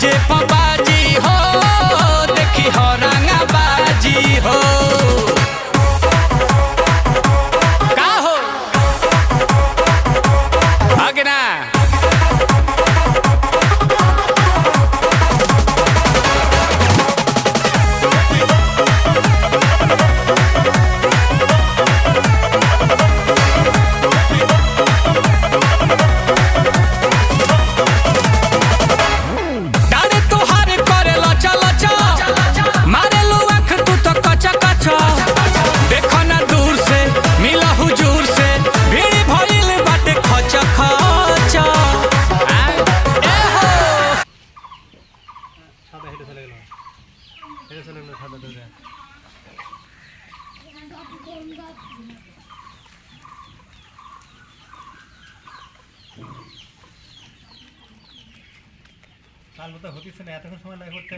DJ पबाजी हो देखी हो रंगा बाजी हो का हो अगना কাল মতো হতিস না এতক্ষণ সময় লাগে করতে